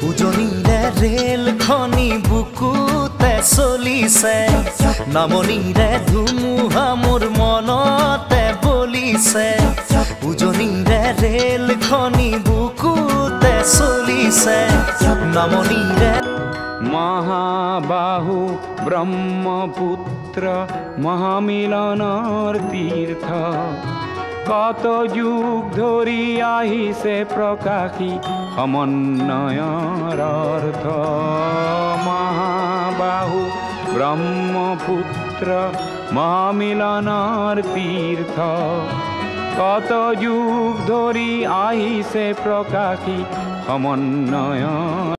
উজনিৰে ৰেলখনি বুকুতে চলিছে, নামনিৰে ধুমুহা মোৰ মনতে বলিছে। উজনিৰে ৰেলখনি বুকুতে চলিছে, নামনিৰে মহাবাহু ব্ৰহ্মপুত্ৰ মহামিলনৰ তীৰ্থ, কত যুগ ধৰি আহিছে প্ৰকাশী সমন্বয়ৰ অৰ্থ। মহাবাহু ব্ৰহ্মপুত্ৰ মহামিলনৰ তীৰ্থ, কত যুগ ধৰি আহিছে প্ৰকাশী সমন্বয়ৰ